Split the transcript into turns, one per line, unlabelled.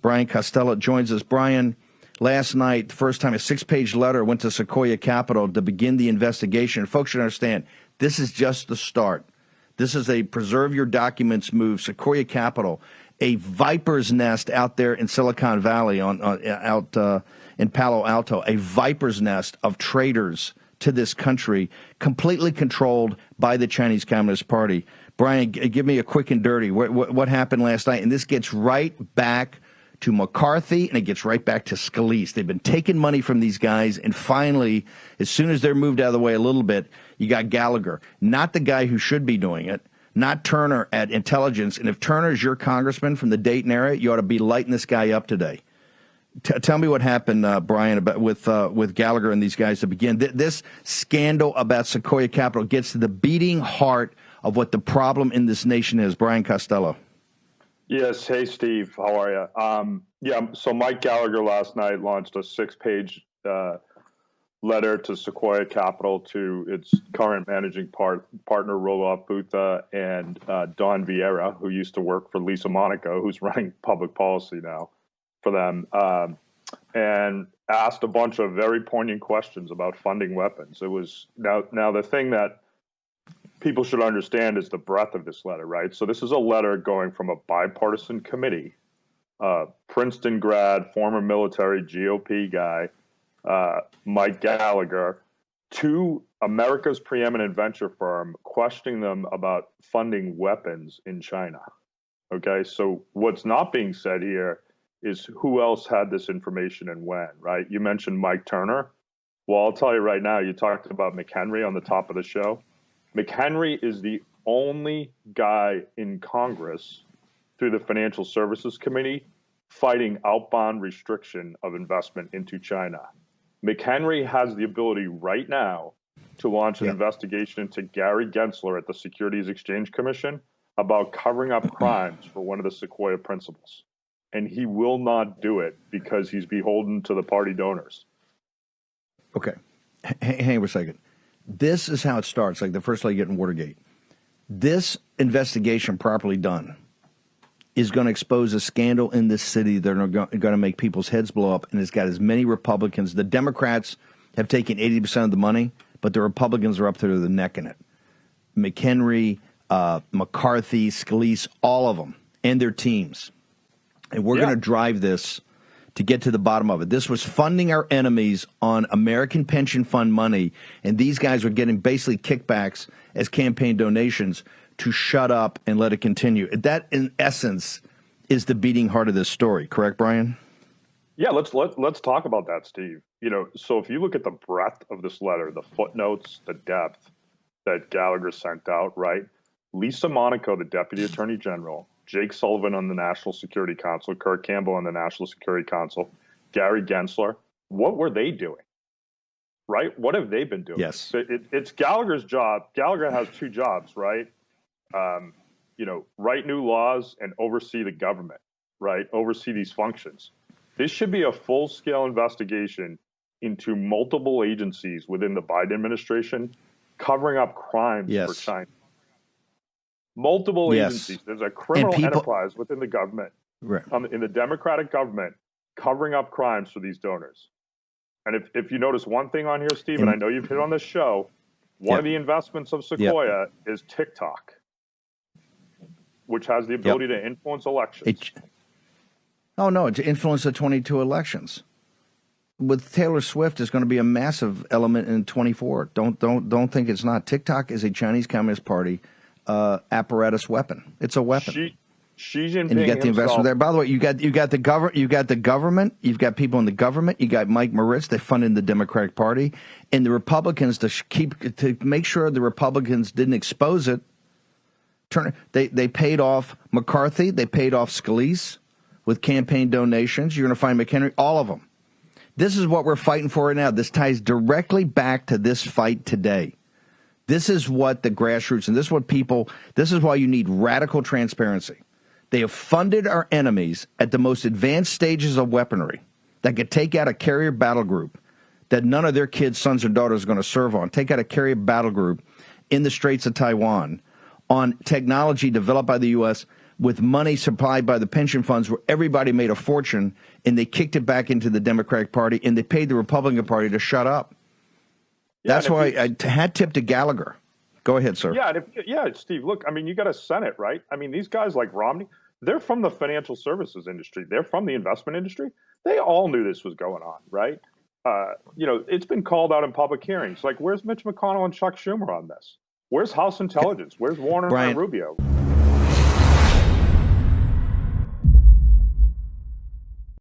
Brian Costello joins us. Brian, last night, the first time a 6-page letter went to Sequoia Capital to begin the investigation. Folks should understand, this is just the start. This is a preserve your documents move. Sequoia Capital, a viper's nest out there in Silicon Valley, out in Palo Alto, a viper's nest of traitors to this country, completely controlled by the Chinese Communist Party. Brian, give me a quick and dirty. What happened last night? And this gets right back to McCarthy, and it gets right back to Scalise. They've been taking money from these guys, and finally, as soon as they're moved out of the way a little bit, you got Gallagher, not the guy who should be doing it, not Turner at Intelligence. And if Turner's your congressman from the Dayton area, you ought to be lighting this guy up today. Tell me what happened, Brian, about with Gallagher and these guys to begin. This scandal about Sequoia Capital gets to the beating heart of what the problem in this nation is. Brian Costello.
Yes. Hey, Steve. How are you? So Mike Gallagher last night launched a 6-page letter to Sequoia Capital to its current managing partner, Roloff Botha, and Don Vieira, who used to work for Lisa Monaco, who's running public policy now for them, and asked a bunch of very poignant questions about funding weapons. It was now the thing that people should understand is the breadth of this letter, right? So this is a letter going from a bipartisan committee, Princeton grad, former military GOP guy, Mike Gallagher, to America's preeminent venture firm, questioning them about funding weapons in China. Okay, so what's not being said here is who else had this information and when, right? You mentioned Mike Turner. Well, I'll tell you right now, you talked about McHenry on the top of the show. McHenry is the only guy in Congress through the Financial Services Committee fighting outbound restriction of investment into China. McHenry has the ability right now to launch an investigation into Gary Gensler at the Securities Exchange Commission about covering up crimes for one of the Sequoia principals. And he will not do it because he's beholden to the party donors.
Okay. Hang on a second. This is how it starts, like the first leg in Watergate. This investigation, properly done, is going to expose a scandal in this city that are going to make people's heads blow up, and it's got as many Republicans. The Democrats have taken 80% of the money, but the Republicans are up to the neck in it. McHenry, McCarthy, Scalise, all of them, and their teams. And we're going to drive this to get to the bottom of it. This was funding our enemies on American pension fund money, and these guys were getting basically kickbacks as campaign donations to shut up and let it continue. That, in essence, is the beating heart of this story. Correct, Brian?
Yeah, let's talk about that, Steve. So if you look at the breadth of this letter, the footnotes, the depth that Gallagher sent out, right? Lisa Monaco, the Deputy Attorney General, Jake Sullivan on the National Security Council, Kurt Campbell on the National Security Council, Gary Gensler. What were they doing? Right? What have they been doing?
Yes.
It's Gallagher's job. Gallagher has two jobs, right? Write new laws and oversee the government, right? Oversee these functions. This should be a full-scale investigation into multiple agencies within the Biden administration covering up crimes for China. Multiple agencies. There's a criminal enterprise within the government, in the Democratic government, covering up crimes for these donors. And if you notice one thing on here, Steve, and I know you've hit on this show, one of the investments of Sequoia is TikTok, which has the ability to influence elections.
To influence the 22 elections. With Taylor Swift, is going to be a massive element in 24. Don't think it's not. TikTok is a Chinese Communist Party apparatus weapon. It's a weapon.
Xi Jinping
and you got the investment there. By the way, you got the government. You've got people in the government. You got Mike Moritz. They funded the Democratic Party, and the Republicans to make sure the Republicans didn't expose it. They paid off McCarthy. They paid off Scalise with campaign donations. You're going to find McHenry. All of them. This is what we're fighting for right now. This ties directly back to this fight today. This is what the grassroots, and this is why you need radical transparency. They have funded our enemies at the most advanced stages of weaponry that could take out a carrier battle group that none of their kids, sons, or daughters are going to serve on. Take out a carrier battle group in the Straits of Taiwan on technology developed by the U.S. with money supplied by the pension funds where everybody made a fortune, and they kicked it back into the Democratic Party, and they paid the Republican Party to shut up.
Yeah,
That's why I hat tip to Gallagher. Go ahead, sir.
Yeah, Steve, look, I mean, you got a Senate, right? I mean, these guys like Romney, they're from the financial services industry. They're from the investment industry. They all knew this was going on, right? It's been called out in public hearings. Like, where's Mitch McConnell and Chuck Schumer on this? Where's House Intelligence? Where's Warner and Rubio?